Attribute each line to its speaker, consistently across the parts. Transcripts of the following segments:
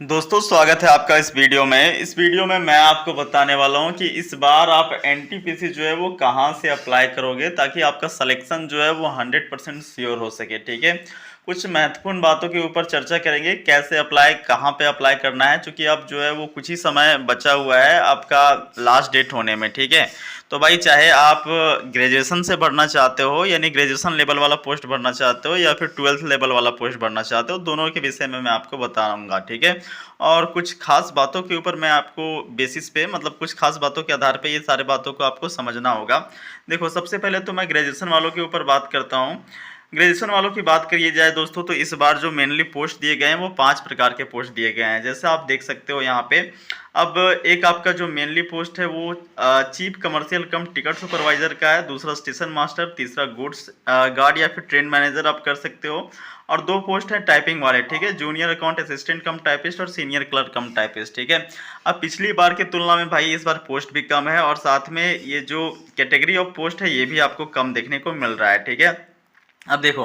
Speaker 1: दोस्तों स्वागत है आपका इस वीडियो में मैं आपको बताने वाला हूं कि इस बार आप एनटीपीसी जो है वो कहां से अप्लाई करोगे ताकि आपका सिलेक्शन जो है वो 100% श्योर हो सके। ठीक है, कुछ महत्वपूर्ण बातों के ऊपर चर्चा करेंगे, कैसे अप्लाई, कहां पे अप्लाई करना है, क्योंकि अब जो है वो कुछ ही समय बचा हुआ है आपका लास्ट डेट होने में। ठीक है, तो भाई चाहे आप ग्रेजुएशन से भरना चाहते हो यानी ग्रेजुएशन लेवल वाला पोस्ट भरना चाहते हो या फिर 12th लेवल वाला पोस्ट भरना चाहते हो, दोनों के विषय में मैं आपको बताऊंगा। ठीक है, और कुछ खास बातों के ऊपर मैं आपको बेसिस पे, मतलब कुछ खास बातों के आधार पे ये सारे बातों को आपको समझना होगा। देखो, सबसे पहले तो मैं ग्रेजुएशन वालों के ऊपर बात करता हूँ। ग्रेजुएशन वालों की बात करिए जाए दोस्तों, तो इस बार जो मेनली पोस्ट दिए गए हैं वो 5 प्रकार के पोस्ट दिए गए हैं, जैसे आप देख सकते हो यहाँ पे। अब एक आपका जो मेनली पोस्ट है वो chief commercial cum ticket supervisor का है, दूसरा स्टेशन मास्टर, तीसरा गुड्स गार्ड या फिर ट्रेन मैनेजर आप कर सकते हो, और 2 पोस्ट है टाइपिंग वाले। ठीक है, जूनियर अकाउंट असिस्टेंट कम टाइपिस्ट और सीनियर क्लर्क कम टाइपिस्ट। ठीक है, अब पिछली बार की तुलना में भाई इस बार पोस्ट भी कम है और साथ में ये जो कैटेगरी ऑफ पोस्ट है ये भी आपको कम देखने को मिल रहा है। ठीक है, अब देखो,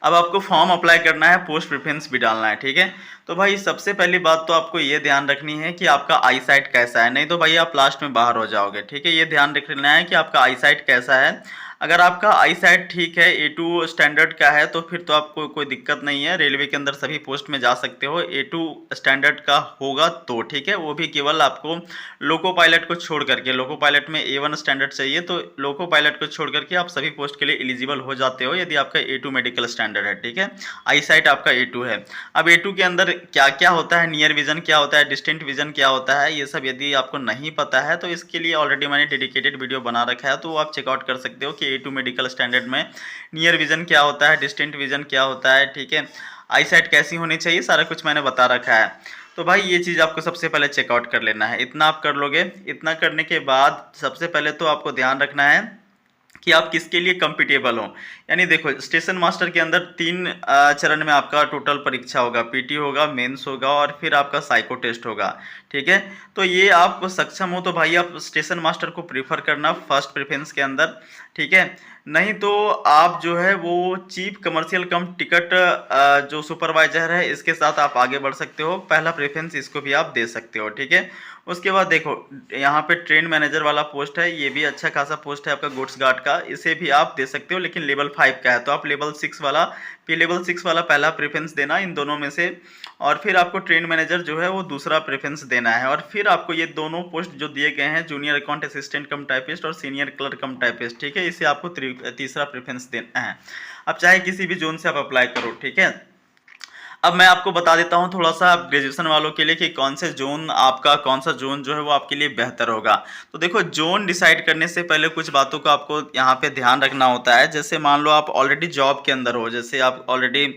Speaker 1: अब आपको फॉर्म अप्लाई करना है, पोस्ट प्रेफरेंस भी डालना है। ठीक है, तो भाई सबसे पहली बात तो आपको ये ध्यान रखनी है कि आपका आई साइट कैसा है, नहीं तो भाई आप लास्ट में बाहर हो जाओगे। ठीक है, ये ध्यान रखना है कि आपका आई साइट कैसा है। अगर आपका आई साइट ठीक है, A2 स्टैंडर्ड का है, तो फिर तो आपको कोई दिक्कत नहीं है, रेलवे के अंदर सभी पोस्ट में जा सकते हो। A2 स्टैंडर्ड का होगा तो ठीक है, वो भी केवल आपको लोको पायलट को छोड़ करके, लोको पायलट में A1 स्टैंडर्ड चाहिए, तो लोको पायलट को छोड़ करके आप सभी पोस्ट के लिए एलिजिबल हो जाते हो यदि आपका A2 मेडिकल स्टैंडर्ड है। ठीक है, आई साइट आपका A2 है। अब A2 के अंदर क्या क्या होता है, नियर विजन क्या होता है, डिस्टेंट विजन क्या होता है, ये सब यदि आपको नहीं पता है तो इसके लिए ऑलरेडी मैंने डेडिकेटेड वीडियो बना रखा है, तो आप चेकआउट कर सकते हो कि A2 मेडिकल स्टैंडर्ड में नियर विजन क्या होता है, डिस्टेंट विजन क्या होता है। ठीक है, आई साइट कैसी होनी चाहिए, सारा कुछ मैंने बता रखा है। तो भाई ये चीज़ आपको सबसे पहले चेकआउट कर लेना है, इतना आप कर लोगे। इतना करने के बाद सबसे पहले तो आपको ध्यान रखना है कि आप किसके लिए कंपिटेबल हो। यानी देखो, स्टेशन मास्टर के अंदर 3 चरण में आपका टोटल परीक्षा होगा, पीटी होगा, मेंस होगा और फिर आपका साइको टेस्ट होगा। ठीक है, तो ये आप सक्षम हो तो भाई आप स्टेशन मास्टर को प्रीफर करना फर्स्ट प्रेफरेंस के अंदर। ठीक है, नहीं तो आप जो है वो चीफ कमर्शियल कम टिकट जो सुपरवाइजर है इसके साथ आप आगे बढ़ सकते हो, पहला प्रेफरेंस इसको भी आप दे सकते हो। ठीक है, उसके बाद देखो, यहाँ पे ट्रेन मैनेजर वाला पोस्ट है, ये भी अच्छा खासा पोस्ट है आपका गुड्स गार्ड का, इसे भी आप दे सकते हो, लेकिन लेवल 5 का है, तो आप लेवल 6 वाला, लेवल 6 वाला पहला प्रेफरेंस देना इन दोनों में से, और फिर आपको ट्रेन मैनेजर जो है वो दूसरा प्रेफरेंस देना है, और फिर आपको ये दोनों पोस्ट जो दिए गए हैं, जूनियर अकाउंट असिस्टेंट कम टाइपिस्ट और सीनियर क्लर्क कम टाइपिस्ट, ठीक है, इसे आपको तीसरा प्रेफरेंस देना है। अब चाहे किसी भी जोन से आप अप्लाई करो। ठीक है, अब मैं आपको बता देता हूँ थोड़ा सा ग्रेजुएशन वालों के लिए कि कौन से जोन, आपका कौन सा जोन जो है वो आपके लिए बेहतर होगा। तो देखो, जोन डिसाइड करने से पहले कुछ बातों का आपको यहाँ पे ध्यान रखना होता है। जैसे मान लो आप ऑलरेडी जॉब के अंदर हो, जैसे आप ऑलरेडी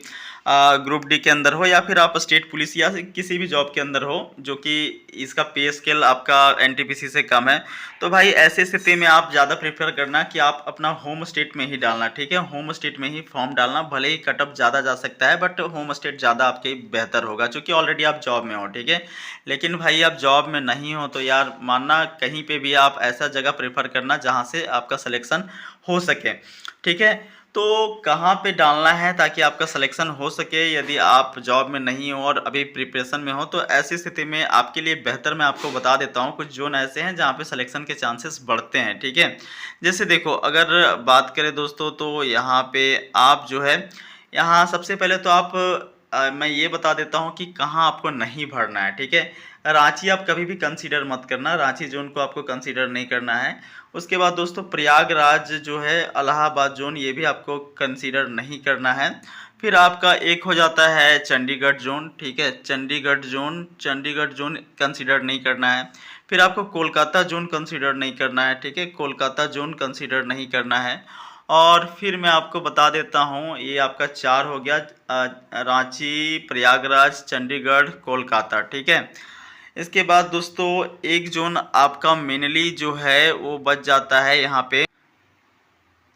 Speaker 1: ग्रुप डी के अंदर हो या फिर आप स्टेट पुलिस या किसी भी जॉब के अंदर हो जो कि इसका पे स्केल आपका एनटीपीसी से कम है, तो भाई ऐसे स्थिति में आप ज़्यादा प्रेफर करना कि आप अपना होम स्टेट में ही डालना। ठीक है, होम स्टेट में ही फॉर्म डालना, भले ही कटअप ज़्यादा जा सकता है बट होम स्टेट ज़्यादा आपके बेहतर होगा, क्योंकि ऑलरेडी आप जॉब में हो। ठीक है, लेकिन भाई आप जॉब में नहीं हो तो यार मानना, कहीं पे भी आप ऐसा जगह प्रेफर करना जहाँ से आपका सिलेक्शन हो सके। ठीक है, तो कहाँ पे डालना है ताकि आपका सिलेक्शन हो सके, यदि आप जॉब में नहीं हो और अभी प्रिपरेशन में हो, तो ऐसी स्थिति में आपके लिए बेहतर मैं आपको बता देता हूँ कुछ जोन ऐसे हैं जहाँ पे सिलेक्शन के चांसेस बढ़ते हैं। ठीक है, जैसे देखो, अगर बात करें दोस्तों तो यहाँ पे आप जो है, यहाँ सबसे पहले तो आप मैं ये बता देता हूँ कि कहाँ आपको नहीं भरना है। ठीक है, रांची आप कभी भी कंसीडर मत करना, रांची जोन को आपको कंसीडर नहीं करना है। उसके बाद दोस्तों प्रयागराज जो है, इलाहाबाद जोन, ये भी आपको कंसीडर नहीं करना है। फिर आपका एक हो जाता है चंडीगढ़ जोन। ठीक है, चंडीगढ़ जोन कंसीडर नहीं करना है। फिर आपको कोलकाता जोन कंसीडर नहीं करना है। ठीक है, कोलकाता जोन कंसीडर नहीं करना है। और फिर मैं आपको बता देता हूँ, ये आपका 4 हो गया, रांची, प्रयागराज, चंडीगढ़, कोलकाता। ठीक है, इसके बाद दोस्तों एक जोन आपका मेनली जो है वो बच जाता है यहाँ पे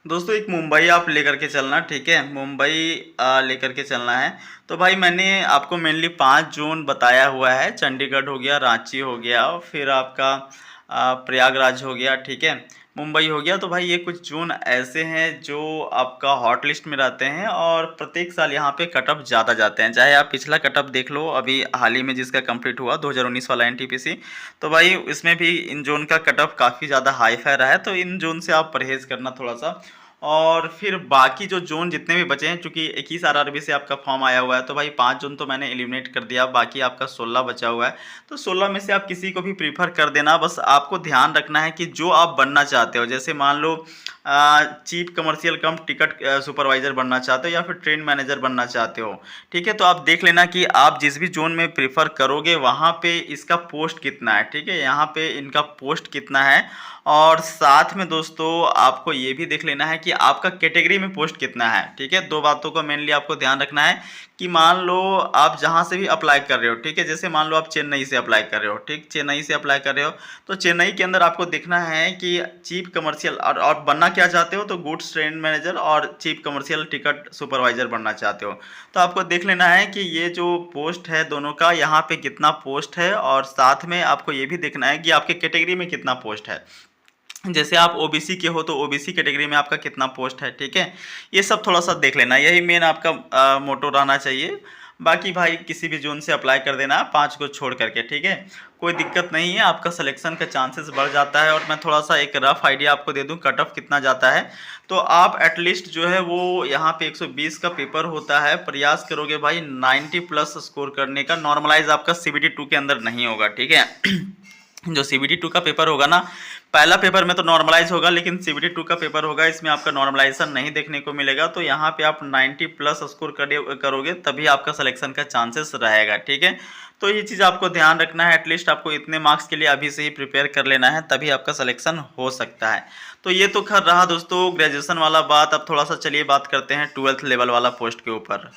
Speaker 1: दोस्तों, एक मुंबई आप लेकर के चलना। ठीक है, मुंबई लेकर के चलना है। तो भाई मैंने आपको मेनली 5 जोन बताया हुआ है, चंडीगढ़ हो गया, रांची हो गया, फिर आपका प्रयागराज हो गया। ठीक है, मुंबई हो गया। तो भाई ये कुछ जोन ऐसे हैं जो आपका हॉट लिस्ट में रहते हैं और प्रत्येक साल यहाँ पे कट ऑफ ज़्यादा जाते हैं। चाहे आप पिछला कट ऑफ देख लो, अभी हाल ही में जिसका कंप्लीट हुआ 2019 वाला एनटीपीसी, तो भाई इसमें भी इन जोन का कट ऑफ काफ़ी ज़्यादा हाई फाई रहा है। तो इन जोन से आप परहेज़ करना थोड़ा सा। और फिर बाकी जो जोन जितने भी बचे हैं, चूंकि 21 आरआरबी से आपका फॉर्म आया हुआ है, तो भाई 5 जोन तो मैंने एलिमिनेट कर दिया, बाकी आपका 16 बचा हुआ है। तो 16 में से आप किसी को भी प्रीफर कर देना। बस आपको ध्यान रखना है कि जो आप बनना चाहते हो, जैसे मान लो chief commercial cum ticket supervisor बनना चाहते हो या फिर ट्रेन मैनेजर बनना चाहते हो, ठीक है, तो आप देख लेना कि आप जिस भी जोन में प्रीफर करोगे वहाँ पे इसका पोस्ट कितना है, ठीक है, यहाँ पे इनका पोस्ट कितना है। और साथ में दोस्तों आपको ये भी देख लेना है कि आपका कैटेगरी में पोस्ट कितना है, ठीक है। दो बातों का मेनली आपको ध्यान रखना है कि मान लो आप जहाँ से भी अप्लाई कर रहे हो, ठीक है, जैसे मान लो आप चेन्नई से अप्लाई कर रहे हो, ठीक, चेन्नई से अप्लाई कर रहे हो, तो चेन्नई के अंदर आपको देखना है कि चीफ कमर्शियल और बनना क्या चाहते हो, तो गुड्स ट्रेन मैनेजर और चीफ कमर्शियल टिकट सुपरवाइजर बनना चाहते हो। तो आपको देख लेना है कि ये जो पोस्ट है दोनों का, यहाँ पे कितना पोस्ट है, और साथ में आपको ये भी देखना है कि आपके कैटेगरी में कितना पोस्ट है। जैसे आप ओबीसी के हो तो ओबीसी कैटेगरी में आपका कितना पोस्ट है, ठीक है, ये सब थोड़ा सा देख लेना, यही मेन आपका मोटो रहना चाहिए। बाकी भाई किसी भी जोन से अप्लाई कर देना 5 को छोड़ करके, ठीक है, कोई दिक्कत नहीं है, आपका सिलेक्शन का चांसेस बढ़ जाता है। और मैं थोड़ा सा एक रफ आइडिया आपको दे दूं कट ऑफ कितना जाता है, तो आप एटलीस्ट जो है वो यहाँ पे 120 का पेपर होता है, प्रयास करोगे भाई 90 प्लस स्कोर करने का। नॉर्मलाइज आपका CBT 2 के अंदर नहीं होगा, ठीक है। जो CBT 2 का पेपर होगा ना, पहला पेपर में तो नॉर्मलाइज होगा, लेकिन CBT 2 का पेपर होगा, इसमें आपका नॉर्मलाइजेशन नहीं देखने को मिलेगा। तो यहाँ पे आप 90 प्लस स्कोर करोगे तभी आपका सिलेक्शन का चांसेस रहेगा, ठीक है। तो ये चीज़ आपको ध्यान रखना है, एटलीस्ट आपको इतने मार्क्स के लिए अभी से ही प्रिपेयर कर लेना है, तभी आपका सिलेक्शन हो सकता है। तो ये तो खैर रहा दोस्तों ग्रेजुएशन वाला बात। अब थोड़ा सा चलिए बात करते हैं 12th लेवल वाला पोस्ट के ऊपर।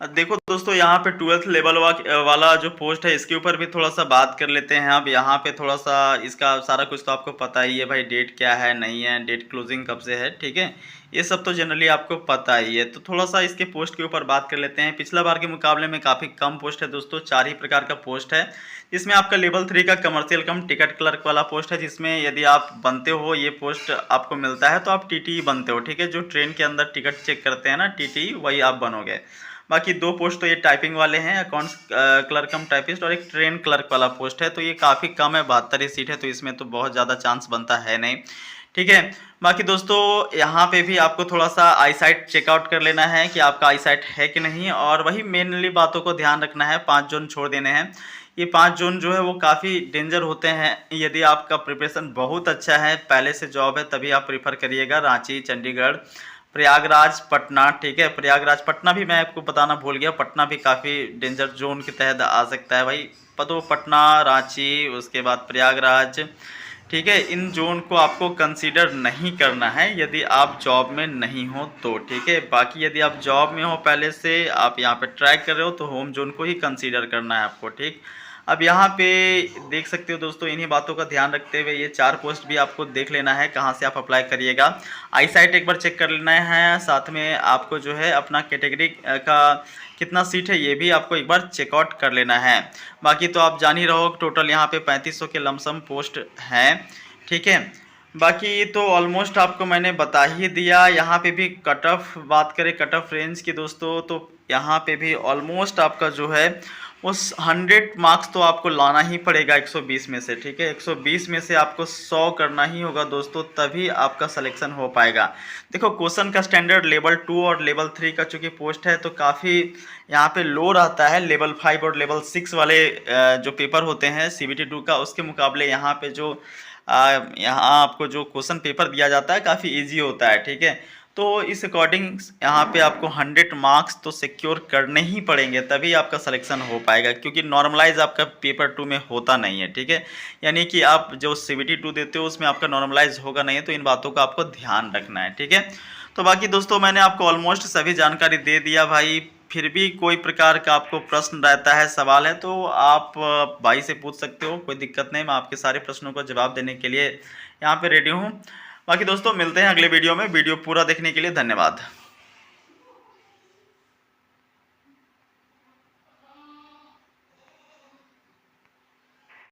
Speaker 1: देखो दोस्तों यहाँ पे 12th लेवल वाला जो पोस्ट है इसके ऊपर भी थोड़ा सा बात कर लेते हैं। अब यहाँ पे थोड़ा सा इसका सारा कुछ तो आपको पता ही है भाई, डेट क्या है, नहीं है, डेट क्लोजिंग कब से है, ठीक है, ये सब तो जनरली आपको पता ही है। तो थोड़ा सा इसके पोस्ट के ऊपर बात कर लेते हैं। पिछला बार के मुकाबले में काफ़ी कम पोस्ट है दोस्तों, 4 ही प्रकार का पोस्ट है। इसमें आपका लेवल 3 का कमर्शियल कम टिकट क्लर्क वाला पोस्ट है, जिसमें यदि आप बनते हो ये पोस्ट आपको मिलता है तो आप TTE बनते हो, ठीक है, जो ट्रेन के अंदर टिकट चेक करते हैं ना TTE, वही आप बनोगे। बाकी 2 पोस्ट तो ये टाइपिंग वाले हैं, अकाउंट्स क्लर्क कम टाइपिस्ट, और एक ट्रेन क्लर्क वाला पोस्ट है। तो ये काफ़ी कम है, 72 ही सीट है, तो इसमें तो बहुत ज़्यादा चांस बनता है नहीं, ठीक है। बाकी दोस्तों यहाँ पे भी आपको थोड़ा सा आईसाइट चेकआउट कर लेना है कि आपका आईसाइट है कि नहीं, और वही मेनली बातों को ध्यान रखना है। 5 जोन छोड़ देने हैं। ये 5 जोन जो है वो काफ़ी डेंजर होते हैं। यदि आपका प्रिपरेशन बहुत अच्छा है, पहले से जॉब है, तभी आप प्रीफर करिएगा। रांची, चंडीगढ़, प्रयागराज, पटना, ठीक है, प्रयागराज पटना भी मैं आपको बताना भूल गया, पटना भी काफ़ी डेंजर जोन के तहत आ सकता है भाई। तो पटना, रांची, उसके बाद प्रयागराज, ठीक है, इन जोन को आपको कंसीडर नहीं करना है यदि आप जॉब में नहीं हो तो, ठीक है। बाकी यदि आप जॉब में हो पहले से, आप यहाँ पे ट्राई कर रहे हो, तो होम जोन को ही कंसीडर करना है आपको, ठीक। अब यहाँ पे देख सकते हो दोस्तों, इन्हीं बातों का ध्यान रखते हुए ये 4 पोस्ट भी आपको देख लेना है कहाँ से आप अप्लाई करिएगा। आईसाइट एक बार चेक कर लेना है, साथ में आपको जो है अपना कैटेगरी का कितना सीट है ये भी आपको एक बार चेकआउट कर लेना है। बाकी तो आप जान ही रहो, टोटल यहाँ पे 3500 के लमसम पोस्ट हैं, ठीक है। बाकी तो ऑलमोस्ट आपको मैंने बता ही दिया। यहाँ पे भी कट ऑफ बात करें, कट ऑफ रेंज की दोस्तों, तो यहाँ पे भी ऑलमोस्ट आपका जो है उस 100 मार्क्स तो आपको लाना ही पड़ेगा 120 में से, ठीक है। 120 में से आपको 100 करना ही होगा दोस्तों, तभी आपका सिलेक्शन हो पाएगा। देखो क्वेश्चन का स्टैंडर्ड लेवल 2 और लेवल 3 का चूँकि पोस्ट है तो काफ़ी यहाँ पे लो रहता है। लेवल 5 और लेवल 6 वाले जो पेपर होते हैं CBT 2 का, उसके मुकाबले यहाँ पे जो यहाँ आपको जो क्वेश्चन पेपर दिया जाता है काफ़ी ईजी होता है, ठीक है। तो इस अकॉर्डिंग यहाँ पे आपको 100 मार्क्स तो सिक्योर करने ही पड़ेंगे, तभी आपका सिलेक्शन हो पाएगा, क्योंकि नॉर्मलाइज आपका पेपर 2 में होता नहीं है, ठीक है। यानी कि आप जो CBT 2 देते हो उसमें आपका नॉर्मलाइज होगा नहीं, तो इन बातों का आपको ध्यान रखना है, ठीक है। तो बाकी दोस्तों मैंने आपको ऑलमोस्ट सभी जानकारी दे दिया भाई। फिर भी कोई प्रकार का आपको प्रश्न रहता है, सवाल है, तो आप भाई से पूछ सकते हो, कोई दिक्कत नहीं। मैं आपके सारे प्रश्नों को जवाब देने के लिए यहाँ पे रेडी हूँ। बाकी दोस्तों मिलते हैं अगले वीडियो में। वीडियो पूरा देखने के लिए धन्यवाद।